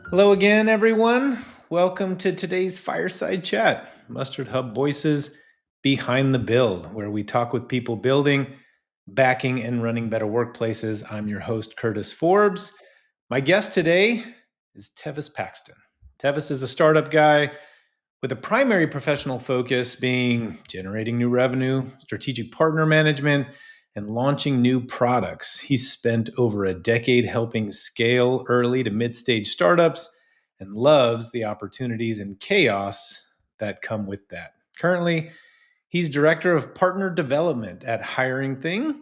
Hello again, everyone. Welcome to today's Fireside Chat, MustardHub Voices Behind the Build, where we talk with people building, backing, and running better workplaces. I'm your host, Curtis Forbes. My guest today is Tevis Paxton. Tevis is a startup guy with a primary professional focus being generating new revenue, strategic partner management, and launching new products. He's spent over a decade helping scale early to mid-stage startups and loves the opportunities and chaos that come with that. Currently, he's director of partner development at HiringThing,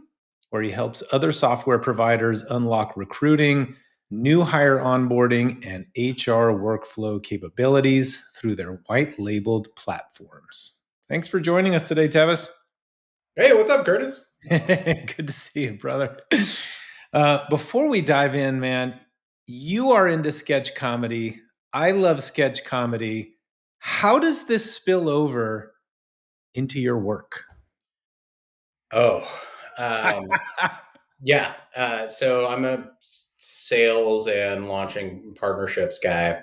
where he helps other software providers unlock recruiting, new hire onboarding, and HR workflow capabilities through their white labeled platforms. Thanks for joining us today, Tevis. Hey, what's up, Curtis? Good to see you, brother. Before we dive in, man, you are into sketch comedy. I love sketch comedy. How does this spill over into your work? Oh, yeah. So I'm a sales and launching partnerships guy.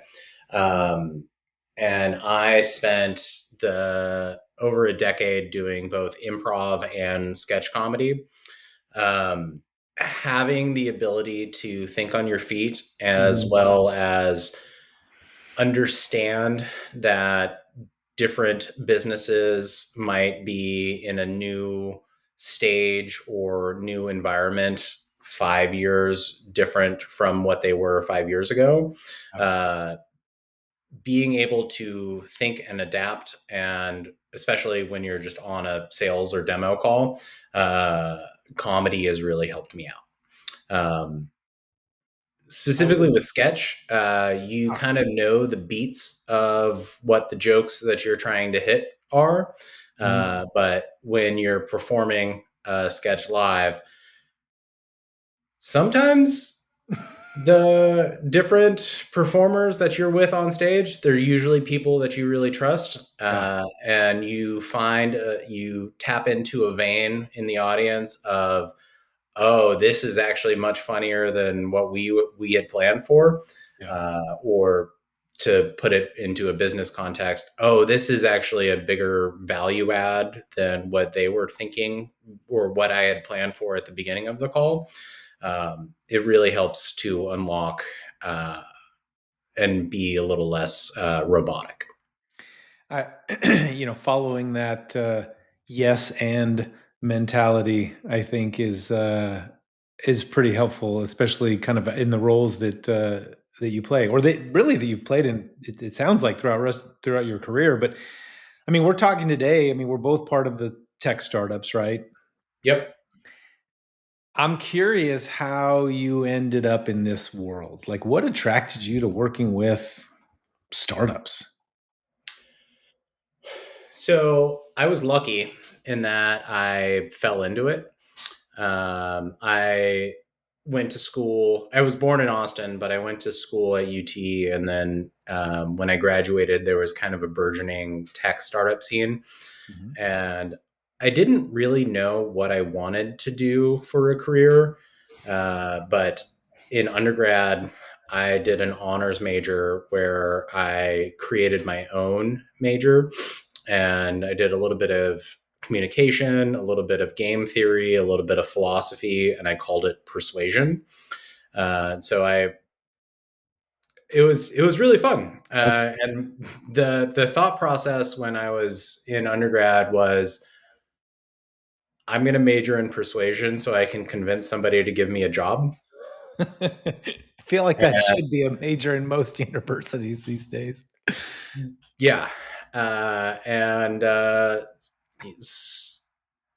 And I spent over a decade doing both improv and sketch comedy. Having the ability to think on your feet as well as understand that different businesses might be in a new stage or new environment 5 years different from what they were 5 years ago. Being able to think and adapt, and especially when you're just on a sales or demo call, comedy has really helped me out. Specifically with sketch, you kind of know the beats of what the jokes that you're trying to hit are. But when you're performing a sketch live, sometimes the different performers that you're with on stage, they're usually people that you really trust. And you you tap into a vein in the audience of, oh, this is actually much funnier than what we had planned for. Or to put it into a business context, oh, this is actually a bigger value add than what they were thinking or what I had planned for at the beginning of the call. It really helps to unlock and be a little less robotic. Following that yes and mentality, I think is pretty helpful, especially kind of in the roles that you play, or that you've played in. It sounds like throughout your career. But I mean, we're talking today. I mean, we're both part of the tech startups, right? Yep. I'm curious how you ended up in this world. Like, what attracted you to working with startups? So I was lucky in that I fell into it. I went to school. I was born in Austin, but I went to school at UT. And then when I graduated, there was kind of a burgeoning tech startup scene. And I didn't really know what I wanted to do for a career. But in undergrad, I did an honors major where I created my own major. And I did a little bit of communication, a little bit of game theory, a little bit of philosophy, and I called it persuasion. It was really fun. And the thought process when I was in undergrad was, I'm going to major in persuasion so I can convince somebody to give me a job. I feel like that should be a major in most universities these days. Yeah.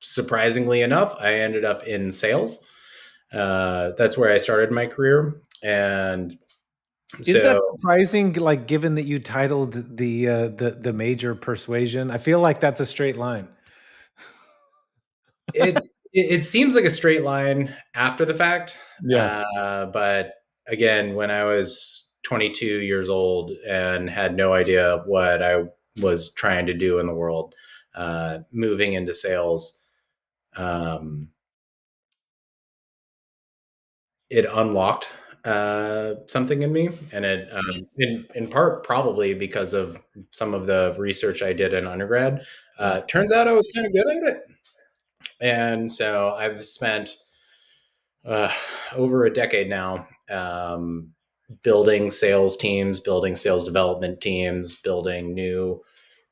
Surprisingly enough, I ended up in sales. That's where I started my career. And is that surprising? Like, given that you titled the major persuasion, I feel like that's a straight line. It seems like a straight line after the fact. Yeah. But again, when I was 22 years old and had no idea what I was trying to do in the world, moving into sales it unlocked something in me, and it in part probably because of some of the research I did in undergrad. Yeah. Turns out I was kind of good at it, and so I've spent uh, over a decade now building sales teams, building sales development teams, building new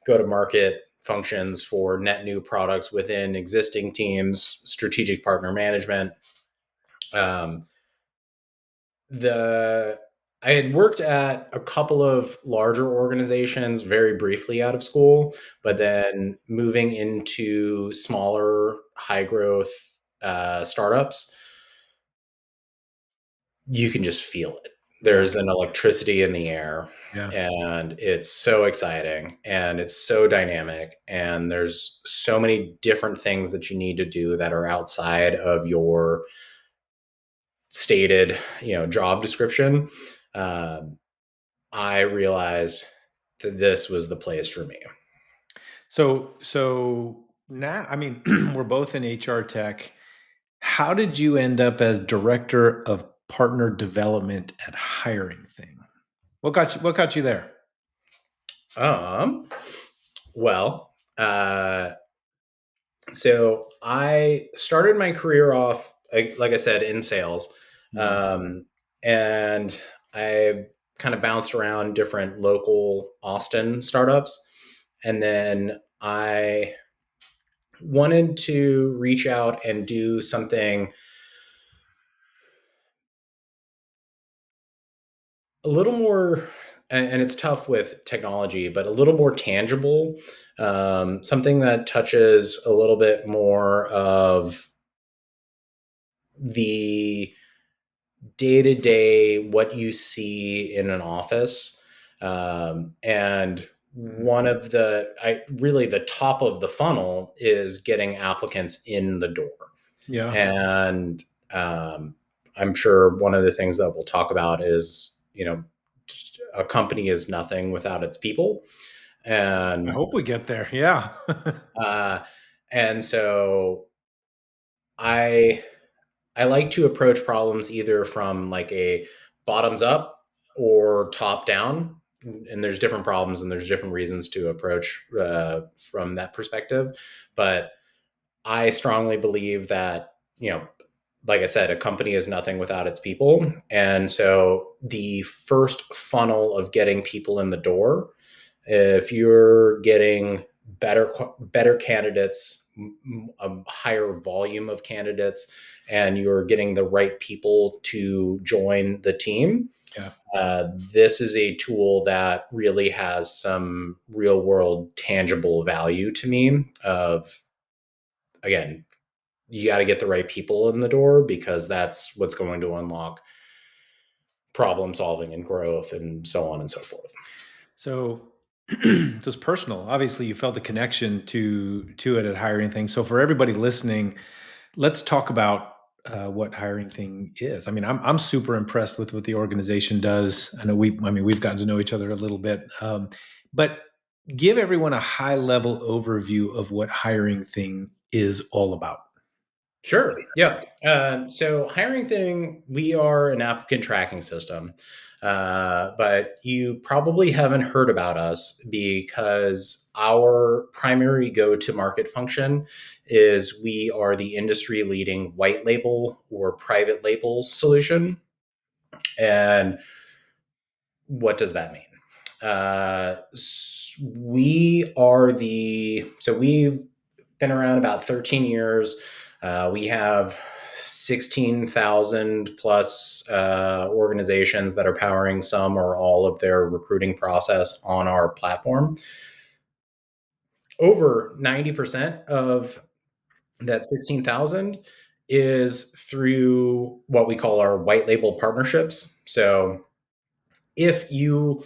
go to market functions for net new products within existing teams, strategic partner management. Um, the I had worked at a couple of larger organizations very briefly out of school, but then moving into smaller, high growth startups, you can just feel it. Yeah. There's an electricity in the air, Yeah. and it's so exciting and it's so dynamic. And there's so many different things that you need to do that are outside of your stated, job description. Um, I realized that this was the place for me. So now, I mean, we're both in HR tech. How did you end up as director of partner development at HiringThing? What got you there? Um, well, uh, so I started my career off, like I said, in sales. Mm. Um, and I kind of bounced around different local Austin startups. And then I wanted to reach out and do something a little more, and it's tough with technology, but a little more tangible, something that touches a little bit more of the day to day, what you see in an office. And Mhm. one of really the top of the funnel is getting applicants in the door. Yeah. And um, I'm sure one of the things that we'll talk about is, a company is nothing without its people. I And, hope we get there. Yeah. uh, and so I, I like to approach problems either from like a bottoms up or top down. And there's different problems and there's different reasons to approach from that perspective. But I strongly believe that, like I said, a company is nothing without its people. And so the first funnel of getting people in the door, if you're getting better candidates, a higher volume of candidates, and you're getting the right people to join the team, Yeah. this is a tool that really has some real world tangible value to me. Of again, you got to get the right people in the door because that's what's going to unlock problem solving and growth and so on and so forth. So it was personal. Obviously, you felt a connection to it at Hiring Thing. So for everybody listening, let's talk about what Hiring Thing is. I mean, I'm super impressed with what the organization does. We've gotten to know each other a little bit, but give everyone a high level overview of what Hiring Thing is all about. Sure. Yeah. So HiringThing, we are an applicant tracking system, but you probably haven't heard about us because our primary go-to-market function is we are the industry-leading white label or private label solution. And what does that mean? We've been around about 13 years. We have 16,000 plus organizations that are powering some or all of their recruiting process on our platform. Over 90% of that 16,000 is through what we call our white label partnerships. So if you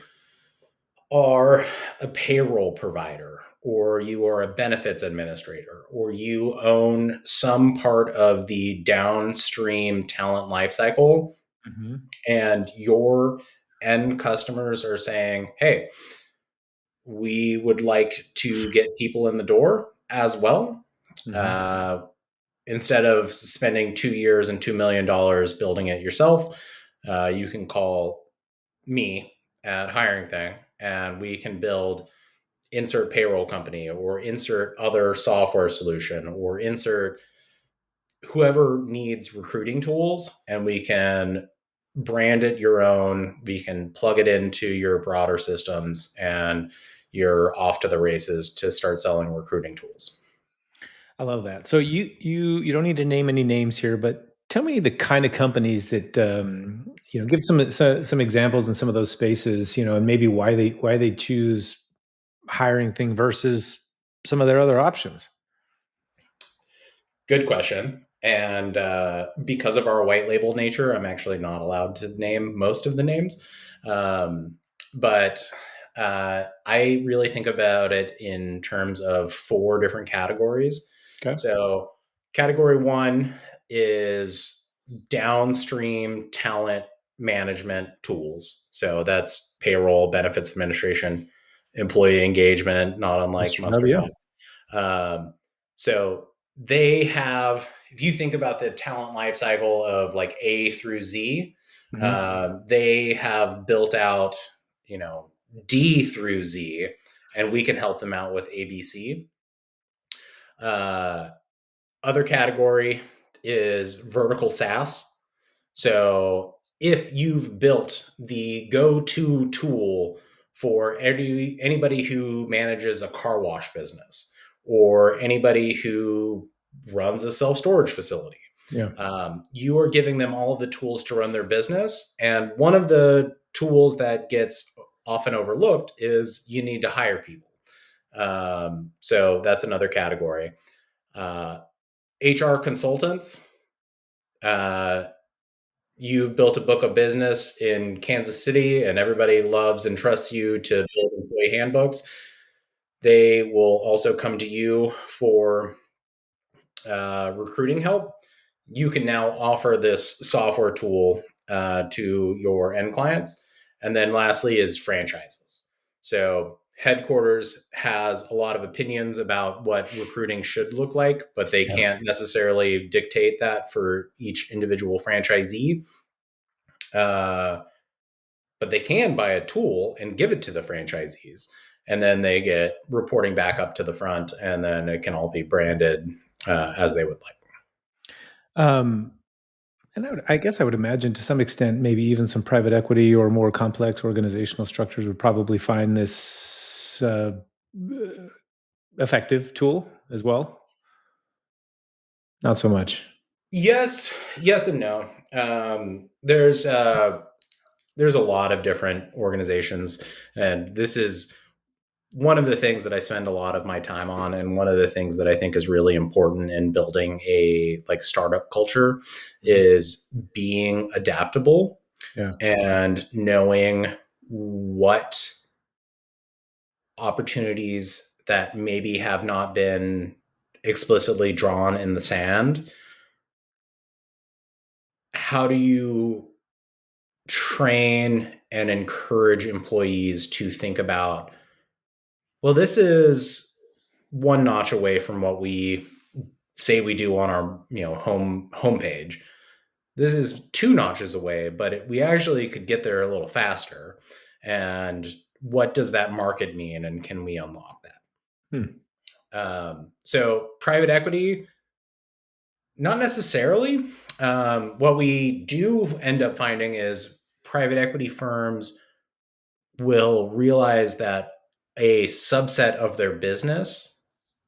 are a payroll provider, or you are a benefits administrator, or you own some part of the downstream talent lifecycle, Hmm. and your end customers are saying, hey, we would like to get people in the door as well. Hmm. Uh, instead of spending 2 years and $2 million building it yourself, you can call me at HiringThing, and we can build insert payroll company or insert other software solution or insert whoever needs recruiting tools, and we can brand it your own. We can plug it into your broader systems, and you're off to the races to start selling recruiting tools. I love that. So you don't need to name any names here, but tell me the kind of companies that give some examples in some of those spaces, and maybe why they choose hiring thing versus some of their other options. Good question. And because of our white label nature, I'm actually not allowed to name most of the names. But I really think about it in terms of four different categories. Okay. So, category one is downstream talent management tools. So, that's payroll, benefits administration, employee engagement, not unlike MustardHub, yeah. MustardHub. Um, so they have, if you think about the talent life cycle of like A through Z, Mhm. they have built out, D through Z, and we can help them out with ABC. Uh, Other category is vertical SaaS. So if you've built the go-to tool for anybody who manages a car wash business or anybody who runs a self-storage facility, Yeah. you are giving them all of the tools to run their business. And one of the tools that gets often overlooked is you need to hire people. So that's another category. Uh, HR consultants. Uh, you've built a book of business in Kansas City and everybody loves and trusts you to build employee handbooks. They will also come to you for recruiting help. You can now offer this software tool to your end clients. And then lastly is franchises. So headquarters has a lot of opinions about what recruiting should look like, but they Yeah. can't necessarily dictate that for each individual franchisee. Uh, but they can buy a tool and give it to the franchisees. And then they get reporting back up to the front, and then it can all be branded as they would like. Um, and I guess I would imagine to some extent, maybe even some private equity or more complex organizational structures would probably find this effective tool as well. Not so much. Yes, and no. There's a lot of different organizations, and this is one of the things that I spend a lot of my time on, and one of the things that I think is really important in building a like startup culture is being adaptable Yeah. and knowing what opportunities that maybe have not been explicitly drawn in the sand. How do you train and encourage employees to think about, well, this is one notch away from what we say we do on our homepage. This is two notches away, but we actually could get there a little faster. And what does that market mean, and can we unlock that? Hmm. So private equity, not necessarily. What we do end up finding is private equity firms will realize that a subset of their business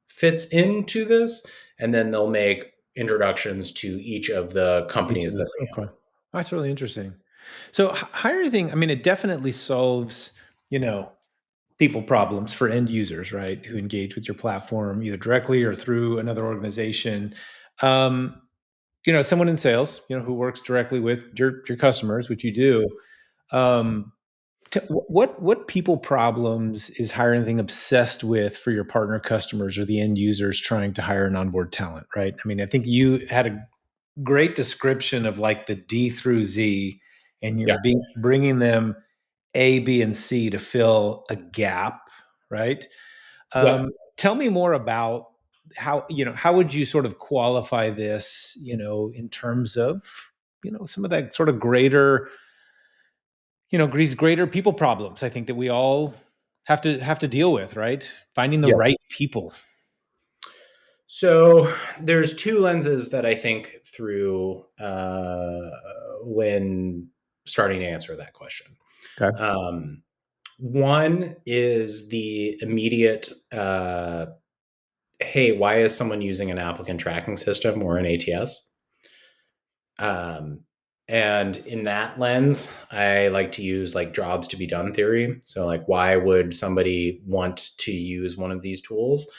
fits into this, and then they'll make introductions to each of the Each of companies that those. they Okay. That's really interesting. So HiringThing, I mean, it definitely solves, you know, people problems for end users, right? Who engage with your platform either directly or through another organization. Um, someone in sales, who works directly with your customers, which you do. Um, what people problems is HiringThing obsessed with for your partner customers or the end users trying to hire and onboard talent, right? I mean, I think you had a great description of like the D through Z, and yeah. you're bringing them A, B, and C to fill a gap, right? Yeah. Tell me more about. how would you sort of qualify this, in terms of, some of that sort of greater, these greater people problems, I think, that we all have to deal with, right? Finding the Yeah. right people. So there's two lenses that I think through when starting to answer that question. Okay. One is the immediate, hey, why is someone using an applicant tracking system or an ATS? Um, and in that lens, I like to use like jobs to be done theory. So, like, why would somebody want to use one of these tools?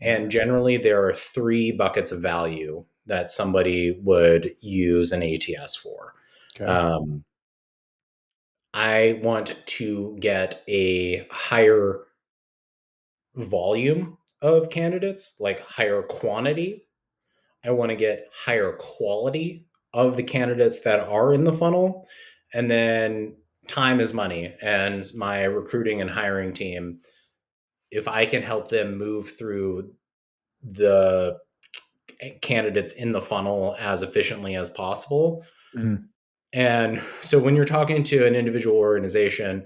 Yeah. And generally, there are three buckets of value that somebody would use an ATS for. Okay. Um, I want to get a higher volume of candidates, like higher quantity. I want to get higher quality of the candidates that are in the funnel. And then time is money. And my recruiting and hiring team, if I can help them move through the candidates in the funnel as efficiently as possible. Mhm. And so when you're talking to an individual organization,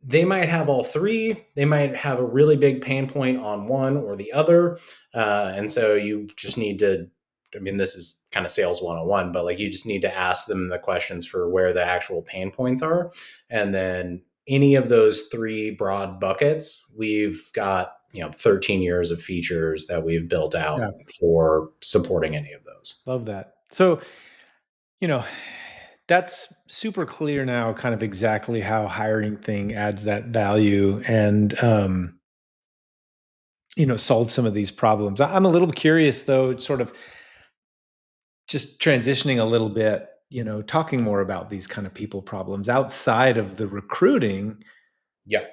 they might have all three. They might have a really big pain point on one or the other. And so you just need to, I mean, this is kind of sales 101, but like you just need to ask them the questions for where the actual pain points are. And then any of those three broad buckets, we've got, 13 years of features that we've built out Yeah. for supporting any of those. Love that. So, you know, that's super clear now, kind of exactly how HiringThing adds that value and, solve some of these problems. I'm a little curious though, sort of just transitioning a little bit, talking more about these kind of people problems outside of the recruiting. Yeah.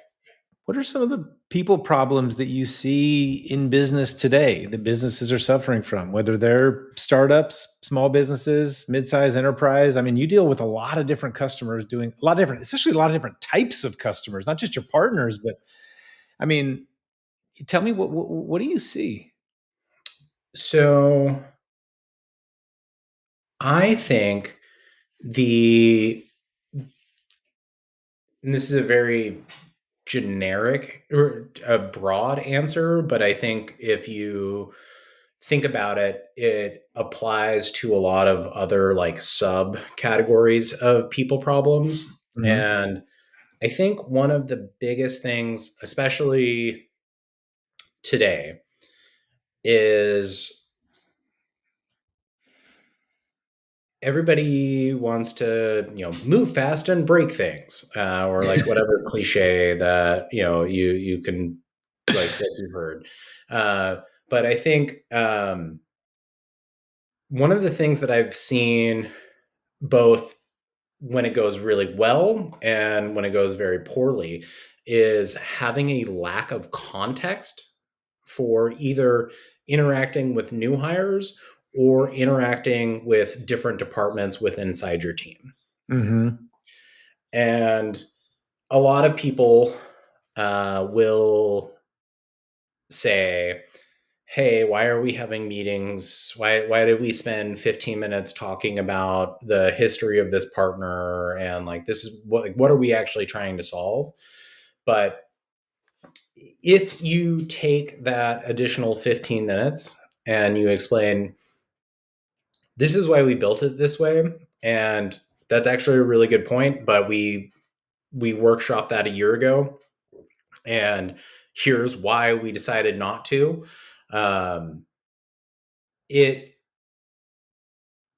What are some of the people problems that you see in business today that businesses are suffering from, whether they're startups, small businesses, mid-sized enterprise? I mean, you deal with a lot of different customers, doing a lot of different, especially a lot of different types of customers, not just your partners, but I mean, tell me what do you see? So I think the, and this is a very generic or a broad answer, but I think if you think about it, it applies to a lot of other like subcategories of people problems. Mhm. And I think one of the biggest things, especially today, is everybody wants to move fast and break things, or like whatever cliche that you can like that you've heard. But I think one of the things that I've seen, both when it goes really well and when it goes very poorly, is having a lack of context for either interacting with new hires or interacting with different departments with inside your team. Mhm. And a lot of people will say, hey, why are we having meetings? Why did we spend 15 minutes talking about the history of this partner? And like, this is what are we actually trying to solve? But if you take that additional 15 minutes and you explain, this is why we built it this way. And that's actually a really good point, but we workshopped that a year ago. And here's why we decided not to. Um, it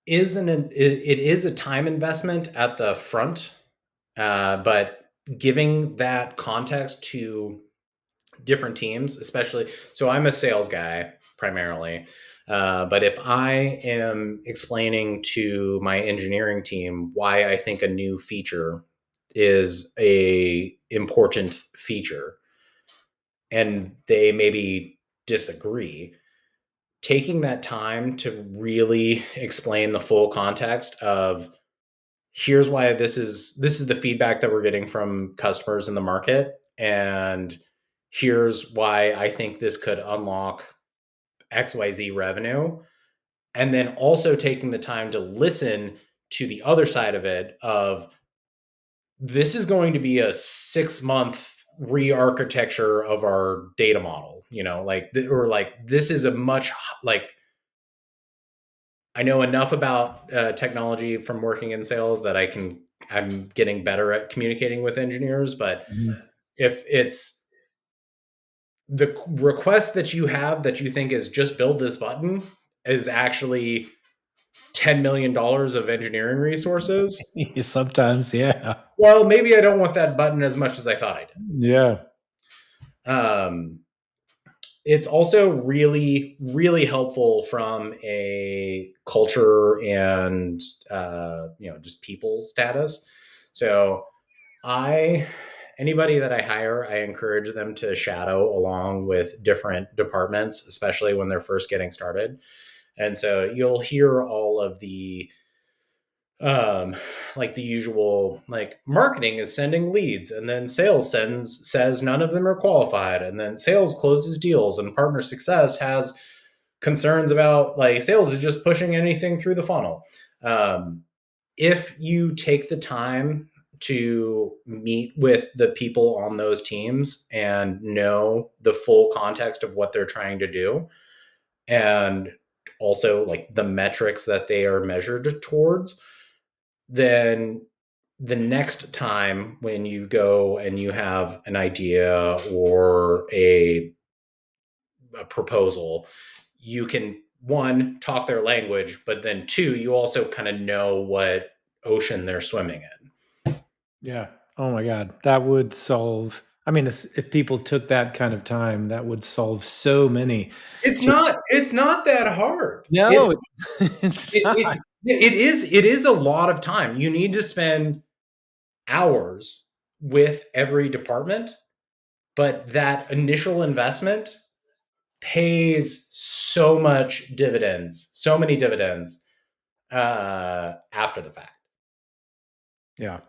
it is a time investment at the front, but giving that context to different teams, especially, so I'm a sales guy primarily, but if I am explaining to my engineering team why I think a new feature is a important feature and they maybe disagree, taking that time to really explain the full context of, here's why this is the feedback that we're getting from customers in the market, and here's why I think this could unlock XYZ revenue. And then also taking the time to listen to the other side of it of this is going to be a 6-month re-architecture of our data model, or like this is a much like I know enough about technology from working in sales that I'm getting better at communicating with engineers. But Mhm. if it's the request that you have that you think is just build this button is actually $10 million of engineering resources, Sometimes, yeah. well, maybe I don't want that button as much as I thought I Yeah. did. It's also really, really helpful from a culture and just people status. So I anybody that I hire, I encourage them to shadow along with different departments, especially when they're first getting started. And so you'll hear all of the like the usual, like marketing is sending leads and then sales says none of them are qualified, and then sales closes deals and partner success has concerns about like sales is just pushing anything through the funnel. um, if you take the time to meet with the people on those teams and know the full context of what they're trying to do, and also like the metrics that they are measured towards, then the next time when you go and you have an idea or a proposal, you can, one, talk their language, but then two, you also kind of know what ocean they're swimming in. Yeah. Oh my God. That would solve, I mean, if people took that kind of time, that would solve so many. Just It's not that hard. no, It's it's it's it, not. it is a lot of time. You need to spend hours with every department, but that initial investment pays so many dividends after the fact. Yeah.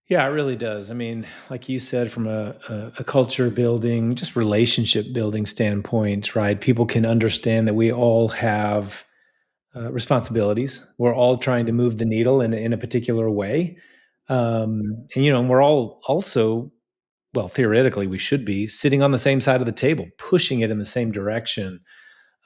Yeah, it really does. I mean, like you said, from a culture building, just relationship building standpoint, right? People can understand that we all have responsibilities. We're all trying to move the needle in a particular way. And, and we're all also, well, theoretically, we should be sitting on the same side of the table, pushing it in the same direction.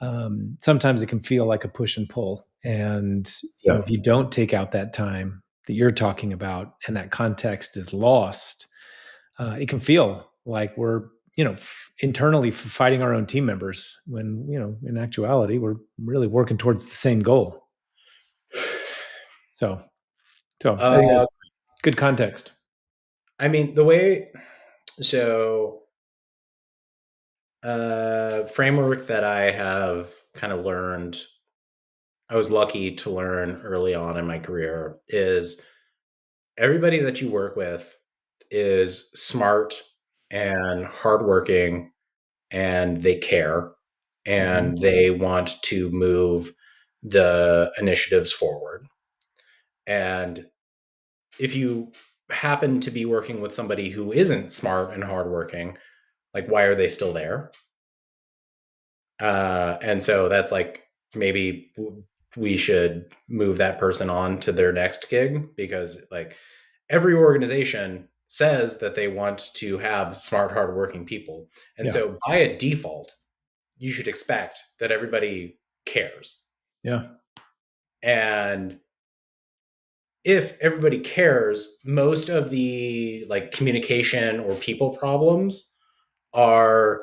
Sometimes it can feel like a push and pull. And, Yeah. if you don't take out that time that you're talking about and that context is lost, it can feel like we're, internally fighting our own team members when, in actuality, we're really working towards the same goal. So, I think Uh, that's good context. I mean, the way, so framework that I have kind of learned, I was lucky to learn early on in my career, is everybody that you work with is smart and hardworking, and they care Mhm. and they want to move the initiatives forward. And if you happen to be working with somebody who isn't smart and hardworking, like why are they still there? And so that's like maybe we should move that person on to their next gig, because like every organization says that they want to have smart, hardworking people. And Yeah. so by a default, you should expect that everybody cares. Yeah. And if everybody cares, most of the like communication or people problems are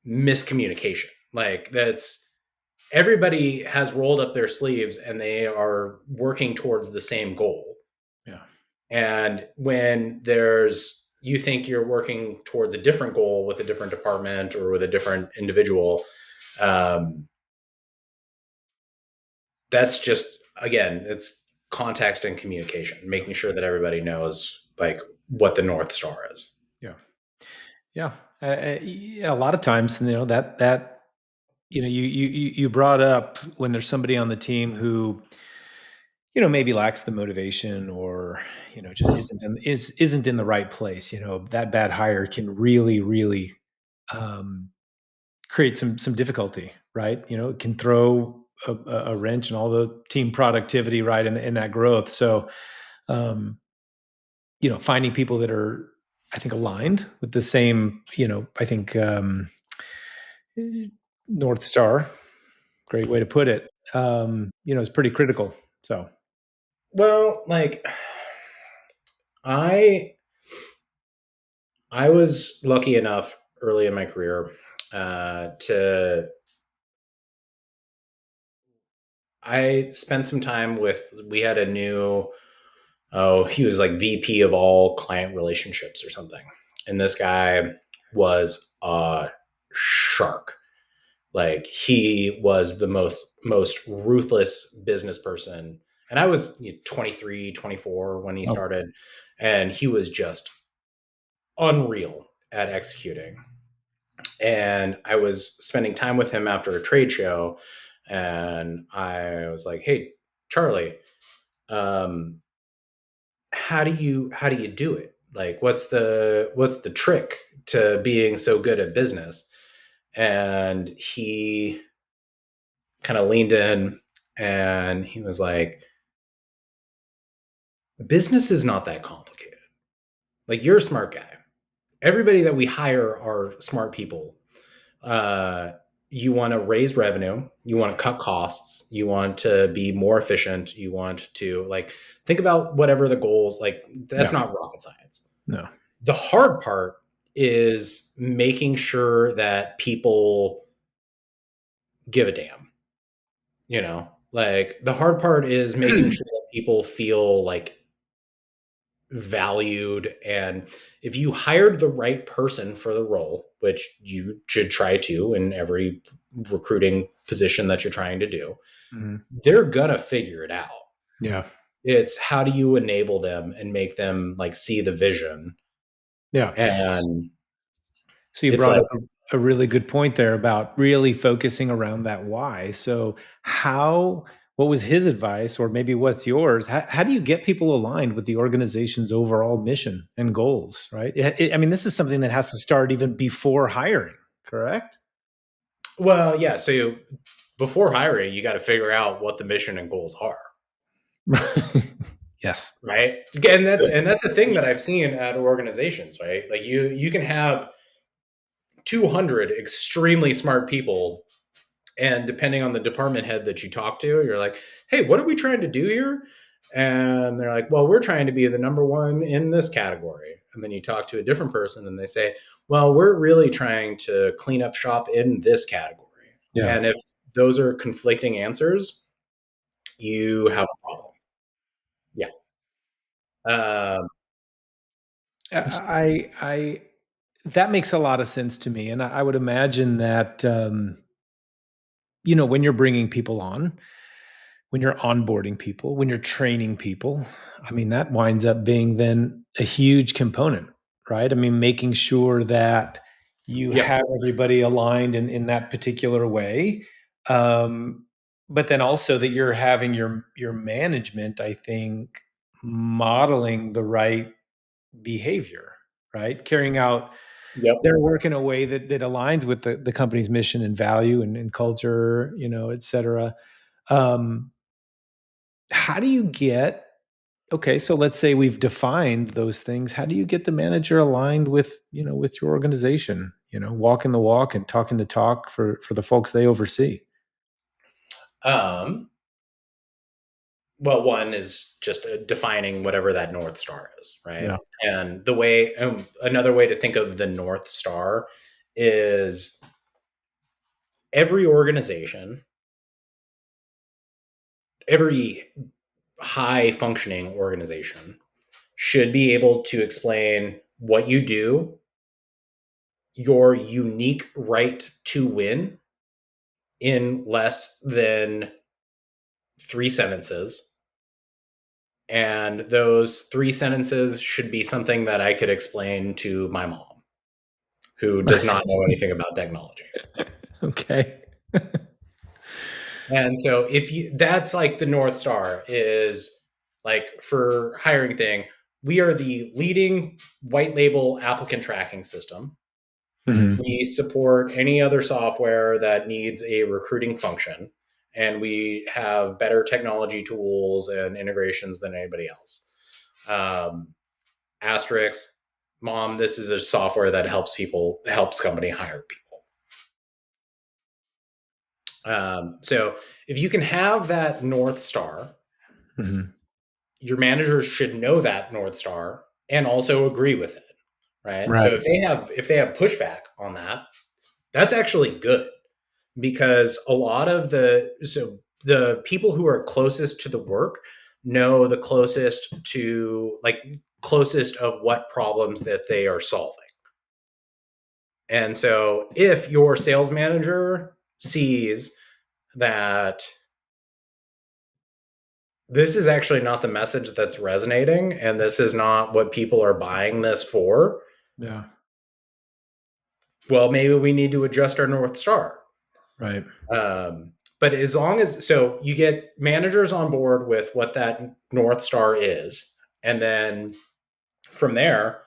miscommunication. Like that's everybody has rolled up their sleeves and they are working towards the same goal. Yeah. And when there's you think you're working towards a different goal with a different department or with a different individual, um, that's just, again, it's context and communication, making sure that everybody knows like what the North Star is. Yeah. Yeah. Yeah, a lot of times, that you brought up when there's somebody on the team who, maybe lacks the motivation, or just isn't in the right place. That bad hire can really um, create some difficulty, right? It can throw a wrench in all the team productivity, right, in that growth. So um, finding people that are, I think, aligned with the same, I think, North Star, great way to put it, is pretty critical. So Well, like I I was lucky enough early in my career to I spent some time with we had a new he was like VP of all client relationships or something. And this guy was a shark. Like he was the most ruthless business person. And I was 23, 24 when he oh, started, and he was just unreal at executing. And I was spending time with him after a trade show, and I was like, "Hey, Charlie, um, how do you do it? Like, what's the trick to being so good at business?" And he kind of leaned in, and he was like, "Business is not that complicated. Like, you're a smart guy. Everybody that we hire are smart people. uh, you want to raise revenue, you want to cut costs, you want to be more efficient, you want to like think about whatever the goals, like that's yeah, not rocket science. no, The hard part is making sure that people give a damn, like the hard part is making sure that people feel like valued. And if you hired the right person for the role, which you should try to in every recruiting position that you're trying to do, Mhm. they're gonna figure it out. Yeah, It's how do you enable them and make them like see the vision. yeah. And So you it's brought like, up a really good point there about really focusing around that why. So what was his advice, or maybe what's yours? How do you get people aligned with the organization's overall mission and goals, right? I mean, this is something that has to start even before hiring, correct? well, yeah, so before hiring, you got to figure out what the mission and goals are, Yes. right? And that's a thing that I've seen at organizations, right? Like you can have 200 extremely smart people, and depending on the department head that you talk to, you're like, "Hey, what are we trying to do here?" And they're like, "Well, we're trying to be the number one in this category." And then you talk to a different person and they say, "Well, we're really trying to clean up shop in this category." Yeah. And if those are conflicting answers, you have a problem. Yeah. Um, I that makes a lot of sense to me, and I would imagine that when you're bringing people on, when you're onboarding people, when you're training people, I mean, that winds up being then a huge component, right? I mean, making sure that you yep. have everybody aligned in that particular way. Um, but then also that you're having your management, I think, modeling the right behavior, right? Carrying out Yep. their work in a way that aligns with the company's mission and value and culture, et cetera. Um, how do you get okay, so let's say we've defined those things. How do you get the manager aligned with your organization, walking the walk and talking the talk for the folks they oversee? Um, well, one is just defining whatever that North Star is, right? Yeah. And another way to think of the North Star is every organization, every high functioning organization should be able to explain what you do, your unique right to win in less than 3 sentences. And those 3 sentences should be something that I could explain to my mom, who does not know anything about technology. Okay. And so that's like the North Star is like for HiringThing, we are the leading white label applicant tracking system. Mhm. We support any other software that needs a recruiting function, and we have better technology tools and integrations than anybody else. Um, asterisk, mom, this is a software that helps company hire people. So if you can have that North Star, Mhm. your managers should know that North Star and also agree with it, right? So Right. if they have pushback on that, that's actually good, because a lot of the people who are closest to the work know the closest of what problems that they are solving. And so if your sales manager sees that this is actually not the message that's resonating and this is not what people are buying this for, Yeah. well, maybe we need to adjust our North Star. Right. But as long as, so you get managers on board with what that North Star is, and then from there,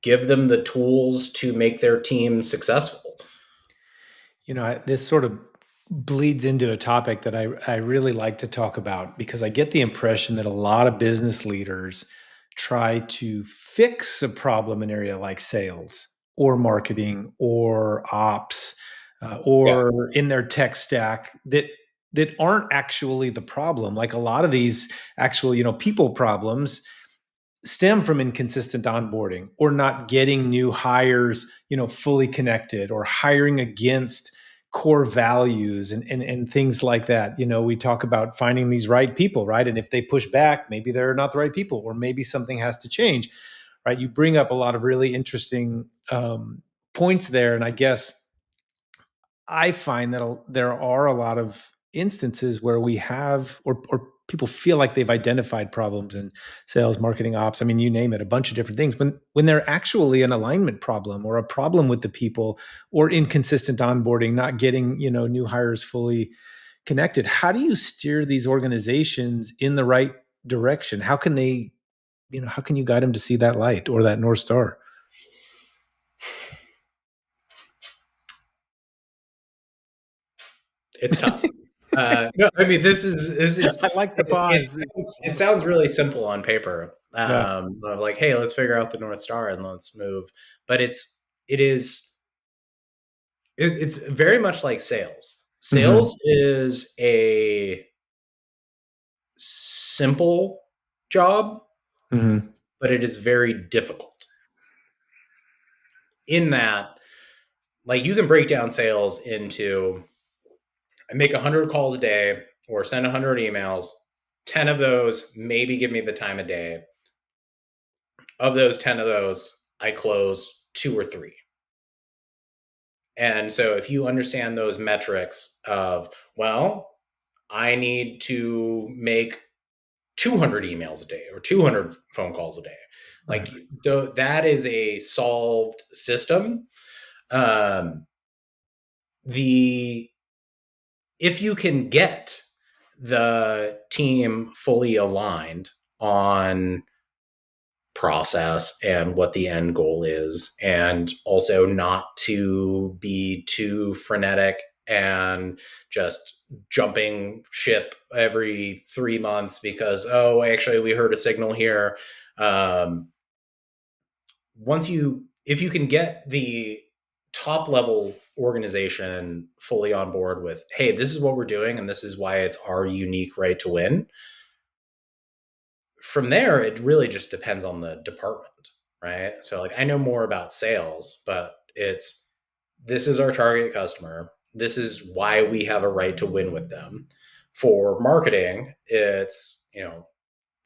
give them the tools to make their team successful. This sort of bleeds into a topic that I really like to talk about, because I get the impression that a lot of business leaders try to fix a problem in an area like sales or marketing or ops, Yeah. or in their tech stack that aren't actually the problem. Like a lot of these actual, people problems stem from inconsistent onboarding or not getting new hires, fully connected, or hiring against core values and things like that. We talk about finding these right people, right? And if they push back, maybe they're not the right people, or maybe something has to change, right? You bring up a lot of really interesting points there. And I guess I find that there are a lot of instances where we have, or people feel like they've identified problems in sales, marketing, ops. I mean, you name it, a bunch of different things. When they're actually an alignment problem or a problem with the people or inconsistent onboarding, not getting new hires fully connected. How do you steer these organizations in the right direction? How can they, how can you guide them to see that light or that North Star? It's tough. No, I mean, this is I like the pause. it sounds really simple on paper. Yeah. Of like, hey, let's figure out the North Star and let's move. But it is it's very much like sales. Hmm. Sales is a simple job, Hmm. but it is very difficult in that, like, you can break down sales into, I make 100 calls a day or send 100 emails. 10 of those maybe give me the time of day. Of those 10 of those, I close two or three. And so if you understand those metrics of, well, I need to make 200 emails a day or 200 phone calls a day, Right. like, that is a solved system. Um, the If you can get the team fully aligned on process and what the end goal is, and also not to be too frenetic and just jumping ship every 3 months because, oh, actually we heard a signal here. um, if you can get the top level organization fully on board with, hey, this is what we're doing and this is why it's our unique right to win, from there it really just depends on the department, right? So, like, I know more about sales, but it's, this is our target customer, this is why we have a right to win with them. For marketing, it's,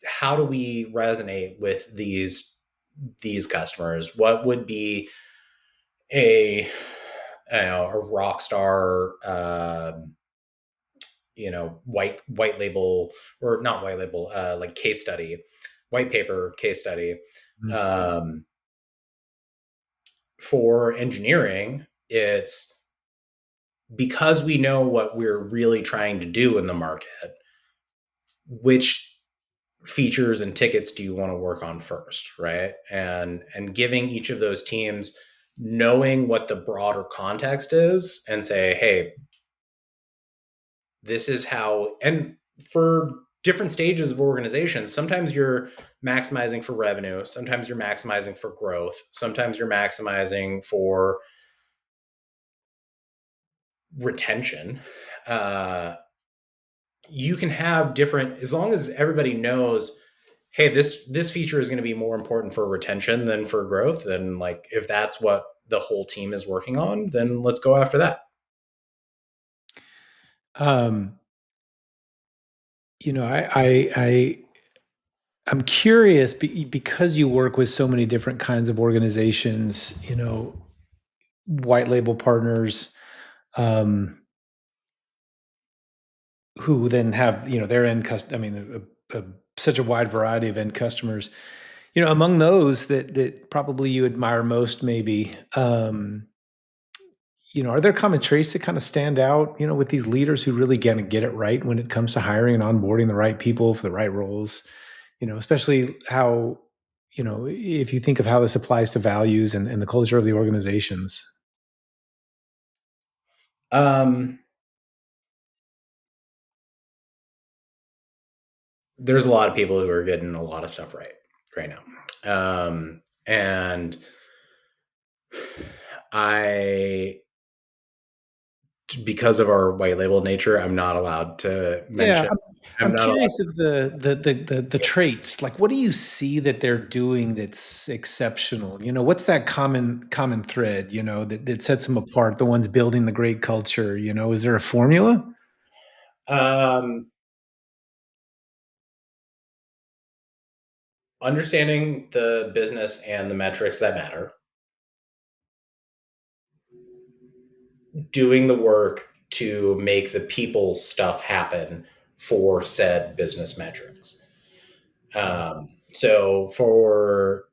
how do we resonate with these customers? What would be a, a rock star, white label, or not white label, like case study, white paper case study. Mhm. Um, for engineering, it's because we know what we're really trying to do in the market, which features and tickets do you want to work on first, right? And giving each of those teams knowing what the broader context is and say, hey, this is how. And for different stages of organizations, sometimes you're maximizing for revenue, sometimes you're maximizing for growth, sometimes you're maximizing for retention. You can have different, as long as everybody knows, hey, this feature is going to be more important for retention than for growth, then like if that's what the whole team is working on, then let's go after that. Um, I'm curious because you work with so many different kinds of organizations, white label partners, um, who then have, their end customer. I mean, such a wide variety of end customers. Among those that probably you admire most, maybe, are there common traits that kind of stand out, with these leaders who really get it right when it comes to hiring and onboarding the right people for the right roles? Especially how, if you think of how this applies to values and the culture of the organizations. Um, there's a lot of people who are getting a lot of stuff right now. And I, because of our white label nature, I'm not allowed to Yeah, mention. I'm I'm not allowed. curious of the traits. Like, what do you see that they're doing that's exceptional? What's that common thread? That sets them apart. The ones building the great culture. Is there a formula? Um, Understanding the business and the metrics that matter, doing the work to make the people stuff happen for said business metrics. So for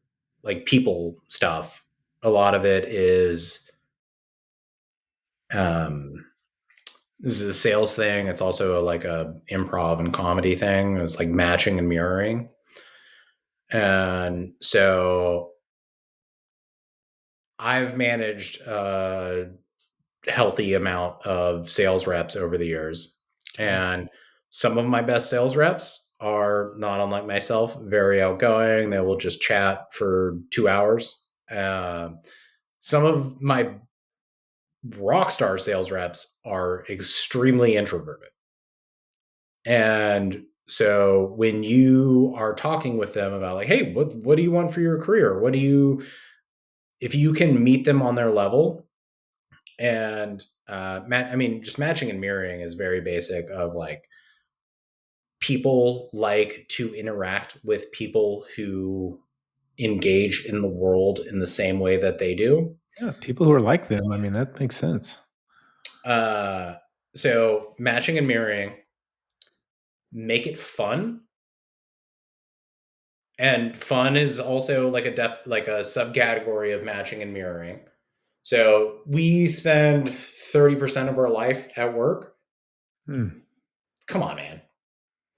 like people stuff, a lot of it is um, this is a sales thing. It's also like a improv and comedy thing. It's like matching and mirroring. And so I've managed a healthy amount of sales reps over the years. Okay. And some of my best sales reps are not unlike myself, very outgoing. They will just chat for 2 hours. Some of my rock star sales reps are extremely introverted. And so when you are talking with them about like, hey, what do you want for your career? If you can meet them on their level and I mean, just matching and mirroring is very basic of like people like to interact with people who engage in the world in the same way that they do. Yeah, people who are like them. I mean, that makes sense. Uh, so matching and mirroring, make it fun. And fun is also like like a subcategory of matching and mirroring. So we spend 30% of our life at work. Hmm. Come on, man.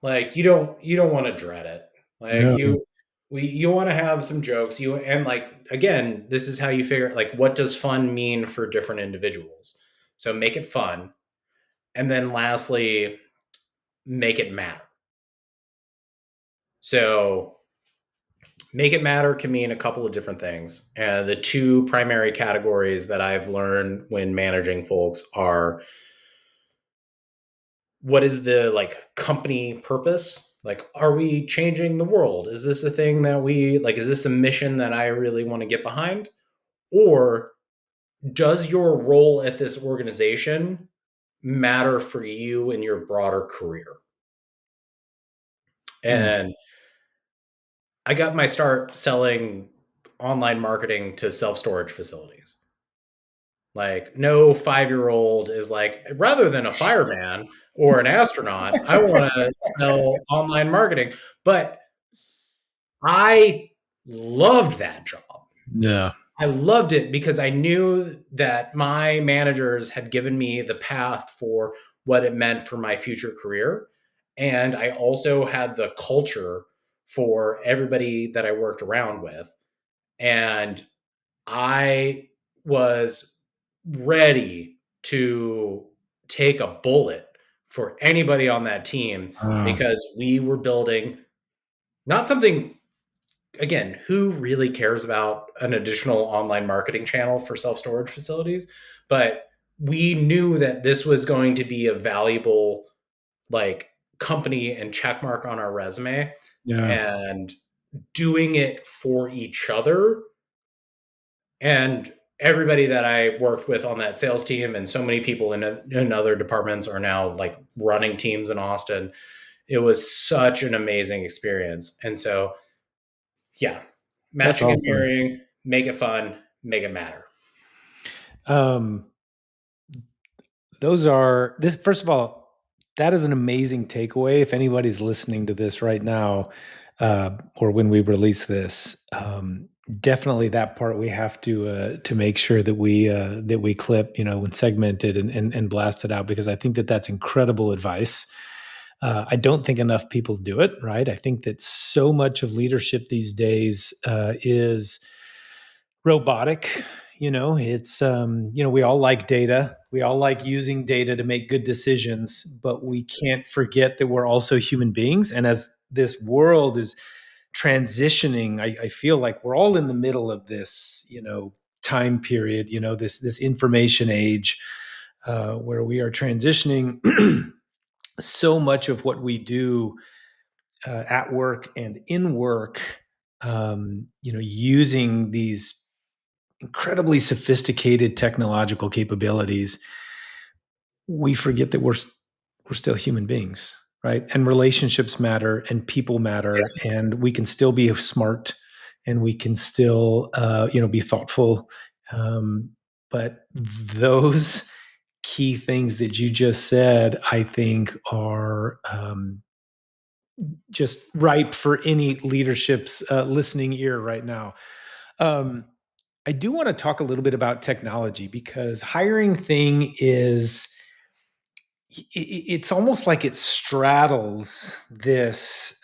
Like you don't want to dread it. Like No. you want to have some jokes. And like again, this is how you figure like what does fun mean for different individuals. So make it fun. And then lastly, make it matter. So make it matter can mean a couple of different things. The two primary categories that I've learned when managing folks are what is the like company purpose? Like, are we changing the world? Is this a thing that we like? Is this a mission that I really want to get behind? Or does your role at this organization matter for you in your broader career? Hmm. And I got my start selling online marketing to self storage facilities. Like, no 5-year-old is like, rather than a fireman or an astronaut, I want to sell online marketing. But I loved that job. Yeah. I loved it because I knew that my managers had given me the path for what it meant for my future career. And I also had the culture for everybody that I worked around with. And I was ready to take a bullet for anybody on that team Uh, because we were building not something, again, who really cares about an additional online marketing channel for self-storage facilities? But we knew that this was going to be a valuable like company and checkmark on our resume, yeah, and doing it for each other. And everybody that I worked with on that sales team and so many people in other departments are now like running teams in Austin. It was such an amazing experience. And so, yeah, that's matching and awesome. marrying, make it fun, make it matter. Um, those are this. First of all, that is an amazing takeaway. If anybody's listening to this right now, or when we release this, definitely that part we have to make sure that we clip, and segment it and blast it out, because I think that that's incredible advice. I don't think enough people do it, right? I think that so much of leadership these days is robotic. It's we all like data, we all like using data to make good decisions, but we can't forget that we're also human beings. And as this world is transitioning, I feel like we're all in the middle of this time period, this information age, where we are transitioning so much of what we do at work and in work, using these incredibly sophisticated technological capabilities. We forget that we're still human beings, right? And relationships matter, and people matter, and we can still be smart, and we can still, be thoughtful. But those key things that you just said, I think, are just ripe for any leadership's listening ear right now. Um, I do want to talk a little bit about technology, because HiringThing is it's almost like it straddles this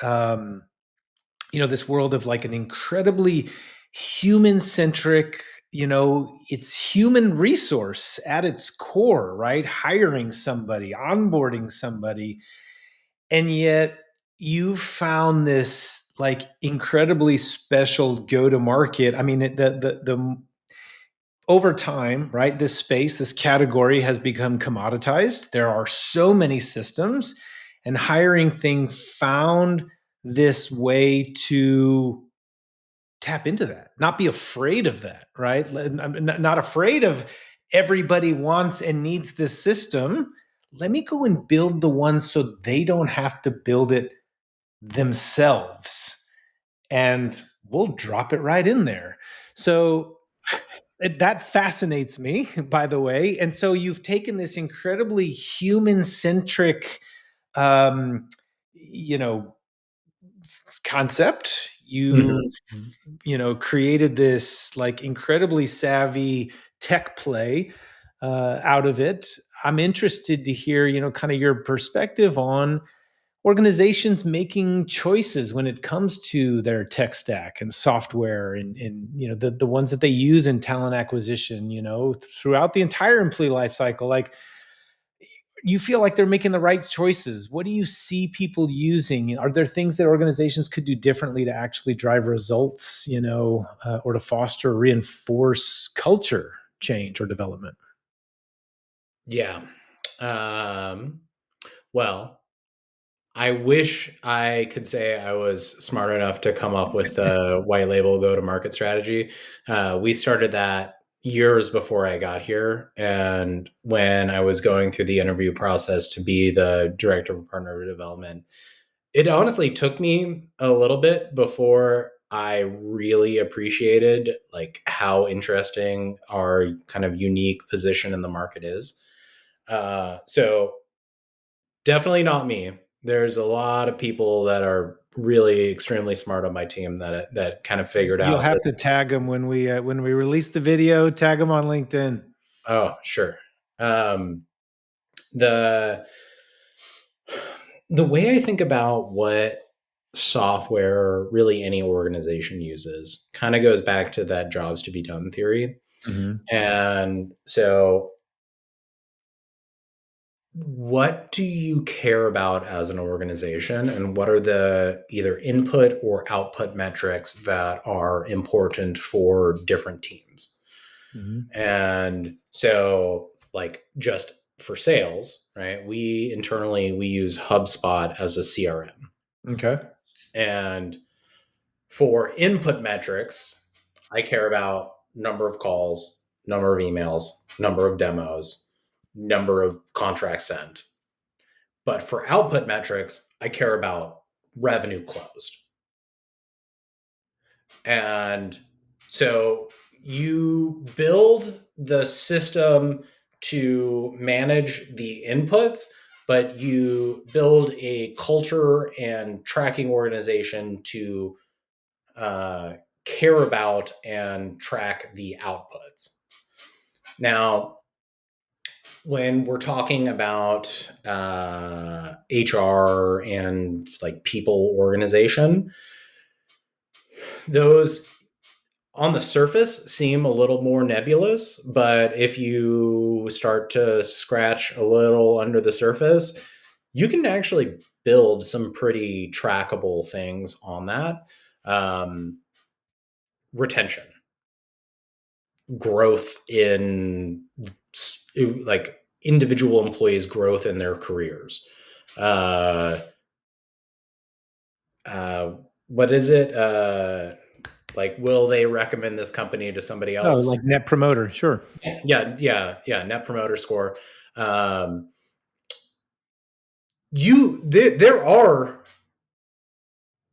this world of like an incredibly human centric, it's human resource at its core, right? Hiring somebody, onboarding somebody, and yet you've found this like incredibly special go to market. I mean, the over time, right, this space, this category has become commoditized. There are so many systems, and HiringThing found this way to tap into that, not be afraid of that, right? I'm not afraid of everybody wants and needs this system. Let me go and build the one so they don't have to build it themselves. And we'll drop it right in there. So that fascinates me, by the way. And so you've taken this incredibly human centric, um, you know, concept. You've, Mhm. created this like incredibly savvy tech play out of it. I'm interested to hear, kind of your perspective on organizations making choices when it comes to their tech stack and software, and the ones that they use in talent acquisition, throughout the entire employee life cycle. Like, you feel like they're making the right choices. What do you see people using? Are there things that organizations could do differently to actually drive results, or to foster or reinforce culture change or development? Yeah. Um, well, I wish I could say I was smart enough to come up with the white label go to market strategy. We started that years before I got here. And when I was going through the interview process to be the director of partner development, it honestly took me a little bit before I really appreciated like how interesting our kind of unique position in the market is. So definitely not me. There's a lot of people that are really extremely smart on my team that kind of figured You'll out have that. to tag them when we release the video. Tag them on LinkedIn. Oh, sure. Um, the the way I think about what software really any organization uses kind of goes back to that jobs to be done theory. Mm-hmm. And so, what do you care about as an organization, and what are the either input or output metrics that are important for different teams? Mm-hmm. And so, like, just for sales, right? We internally we use HubSpot as a CRM. Okay. And for input metrics, I care about number of calls, number of emails, number of demos, number of contracts sent. But for output metrics, I care about revenue closed. And so you build the system to manage the inputs, but you build a culture and tracking organization to uh, care about and track the outputs. Now, when we're talking about HR and like people organization, those on the surface seem a little more nebulous, but if you start to scratch a little under the surface, you can actually build some pretty trackable things on that. Retention, growth in like individual employees' growth in their careers. Uh, uh, what is it? Like, will they recommend this company to somebody Oh, else? like net promoter. Sure. Yeah. Net promoter score. Um, there are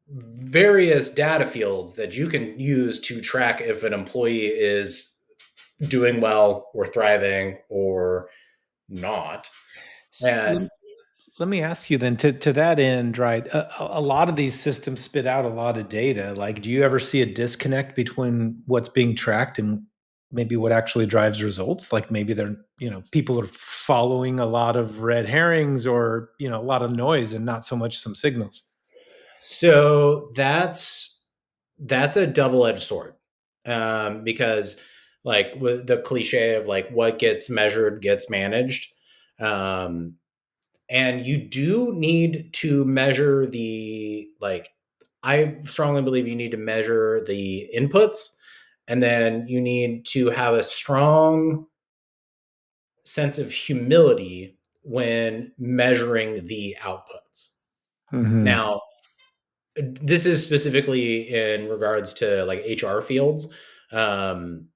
various data fields that you can use to track if an employee is doing well or thriving or not. Let, And let me ask you then to that end, right? A lot of these systems spit out a lot of data. Like, do you ever see a disconnect between what's being tracked and maybe what actually drives results? Like maybe people are following a lot of red herrings or, a lot of noise and not so much some signals. so that's a double-edged sword, because like with the cliche of like what gets measured gets managed, um, and you do need to measure the like. I strongly believe you need to measure the inputs, and then you need to have a strong sense of humility when measuring the outputs. Hmm. Now, this is specifically in regards to like HR fields. Um,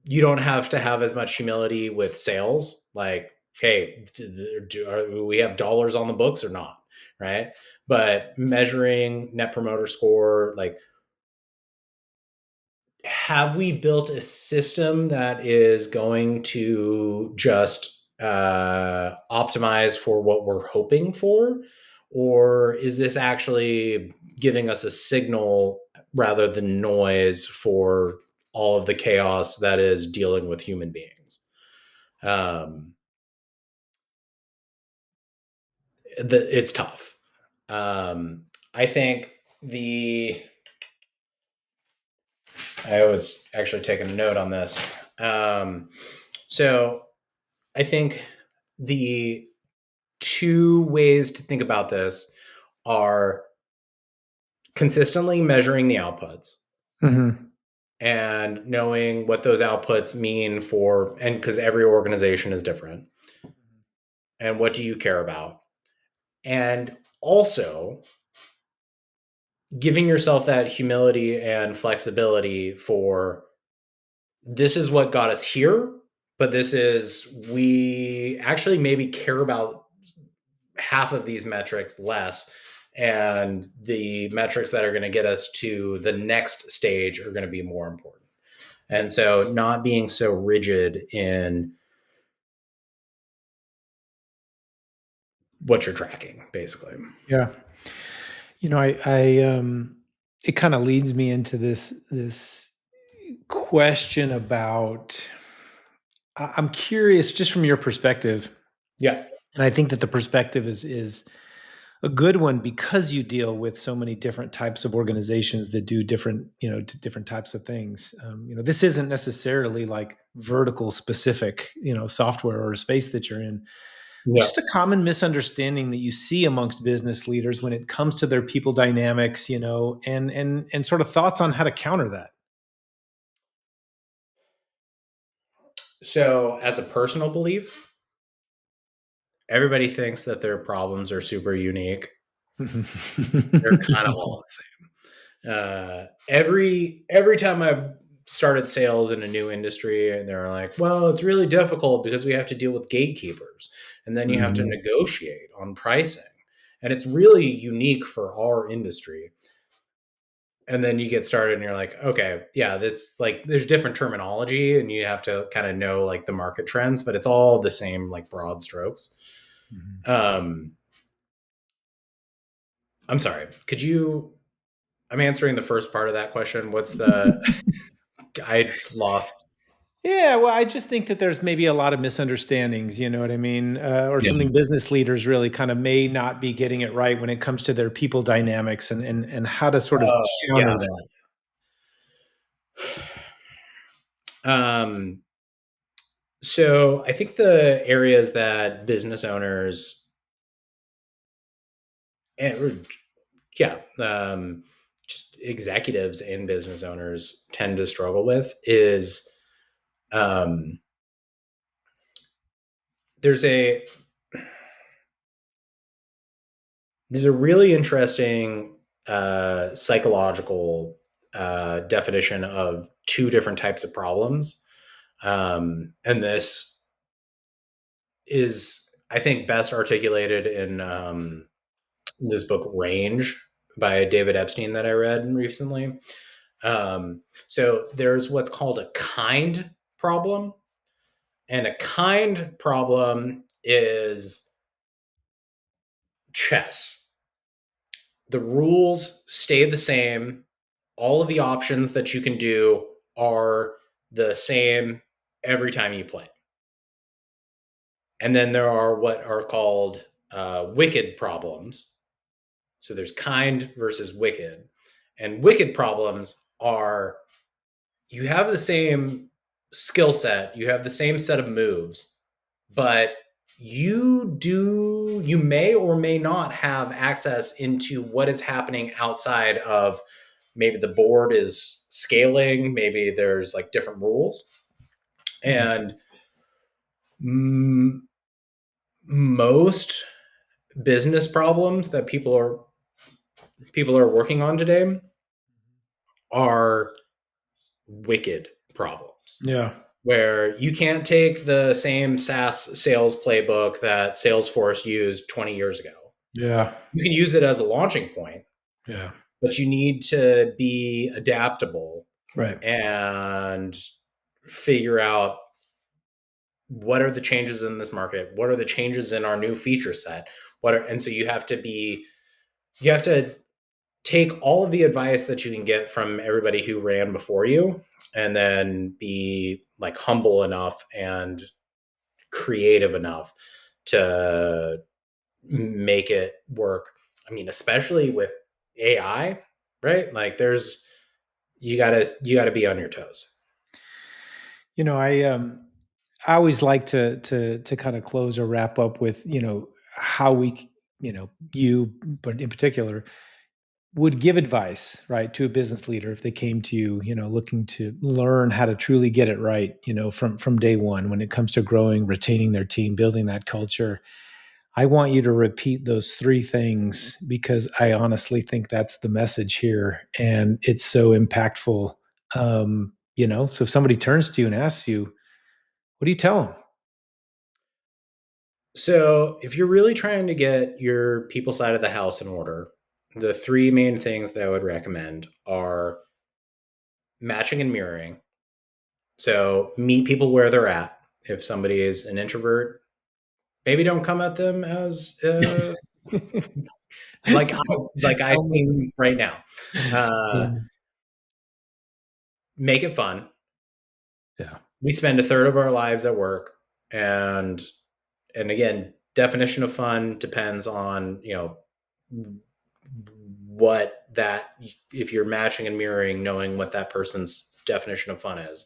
you don't have to have as much humility with sales. Like, hey, do we have dollars on the books or not? Right. But measuring net promoter score, like, have we built a system that is going to just optimize for what we're hoping for? Or is this actually giving us a signal rather than noise for all of the chaos that is dealing with human beings? Um, it's tough. I think the I was actually taking a note on this. So I think the two ways to think about this are consistently measuring the outputs Hmm. and knowing what those outputs mean for, and because every organization is different, and what do you care about? And also giving yourself that humility and flexibility for this is what got us here, but this is, we actually maybe care about half of these metrics less, and the metrics that are going to get us to the next stage are going to be more important. And so not being so rigid in what you're tracking, basically. Yeah. It kind of leads me into this question about. I'm curious, just from your perspective, Yeah. and I think that the perspective is a good one because you deal with so many different types of organizations that do different, different types of things. This isn't necessarily like vertical specific, software or space that you're in. Yeah. Just a common misunderstanding that you see amongst business leaders when it comes to their people dynamics, and sort of thoughts on how to counter that. So, as a personal belief, everybody thinks that their problems are super unique. They're kind of all the same. Every time I've started sales in a new industry, and they're like, "Well, it's really difficult because we have to deal with gatekeepers, and then you have to Mhm. negotiate on pricing, and it's really unique for our industry." And then you get started and you're like, okay, yeah, that's like there's different terminology and you have to kind of know like the market trends, but it's all the same like broad strokes. Mhm. um I'm sorry, could you, I'm answering the first part of that question. What's the, I lost. Yeah, well, I just think that there's maybe a lot of misunderstandings, you know what I mean? Or Yeah. something business leaders really kind of may not be getting it right when it comes to their people dynamics and how to sort of Yeah. counter that. um so I think the areas that business owners and yeah, just executives and business owners tend to struggle with is, um, there's a there's a really interesting psychological definition of two different types of problems, and this is, I think, best articulated in this book Range by David Epstein that I read recently. So there's what's called a kind problem. And a kind problem is chess. The rules stay the same. All of the options that you can do are the same every time you play. And then there are what are called wicked problems. So there's kind versus wicked. And wicked problems are, you have the same skill set, you have the same set of moves, but you may or may not have access into what is happening outside of, maybe the board is scaling, maybe there's like different rules. Mhm. And most business problems that people are working on today are wicked problems, Yeah. where you can't take the same SaaS sales playbook that Salesforce used 20 years ago. Yeah. You can use it as a launching point, Yeah. but you need to be adaptable Right. and figure out what are the changes in this market, what are the changes in our new feature set, and so you have to take all of the advice that you can get from everybody who ran before you, and then be like humble enough and creative enough to make it work. I mean, especially with AI, right? Like you gotta be on your toes. You know, I always like to kind of close or wrap up with, how we, you, but in particular, would give advice, right, to a business leader if they came to you, looking to learn how to truly get it right, from day one when it comes to growing, retaining their team, building that culture. I want you to repeat those three things because I honestly think that's the message here, and it's so impactful. So if somebody turns to you and asks you, what do you tell them? So, if you're really trying to get your people side of the house in order, the three main things that I would recommend are matching and mirroring. So, meet people where they're at. If somebody is an introvert, maybe don't come at them as like I Tell me. seem right now. Uh, Yeah. Make it fun. Yeah. We spend a third of our lives at work, and again, definition of fun depends on what that, if you're matching and mirroring, knowing what that person's definition of fun is,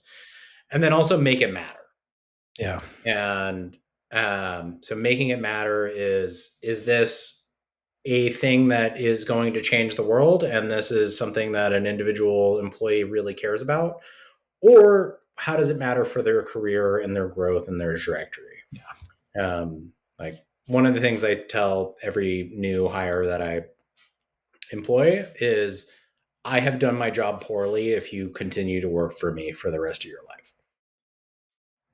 and then also make it matter. Yeah. And so making it matter is this a thing that is going to change the world, and this is something that an individual employee really cares about, or how does it matter for their career and their growth and their trajectory? Like, one of the things I tell every new hire that I employ is, I have done my job poorly if you continue to work for me for the rest of your life.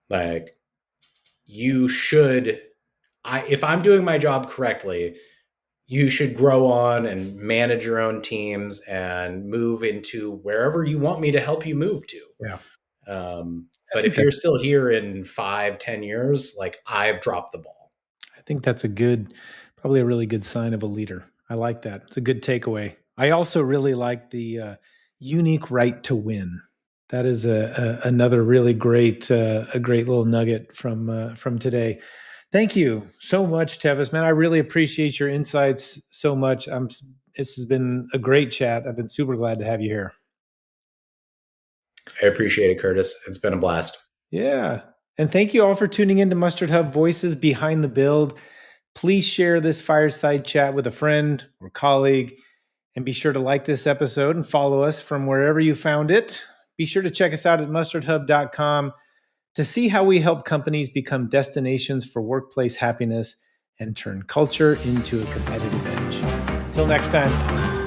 Like, you should, if I'm doing my job correctly, you should grow on and manage your own teams and move into wherever you want me to help you move to. Yeah. But if you're still here in 5-10 years, like, I've dropped the ball. I think that's probably a really good sign of a leader. I like that. It's a good takeaway. I also really like the unique right to win. That is another really great a great little nugget from today. Thank you so much, Tevis. Man, I really appreciate your insights so much. This has been a great chat. I've been super glad to have you here. I appreciate it, Curtis. It's been a blast. Yeah. And thank you all for tuning in to MustardHub Voices Behind the Build. Please share this fireside chat with a friend or colleague, and be sure to like this episode and follow us from wherever you found it. Be sure to check us out at mustardhub.com to see how we help companies become destinations for workplace happiness and turn culture into a competitive edge. Until next time.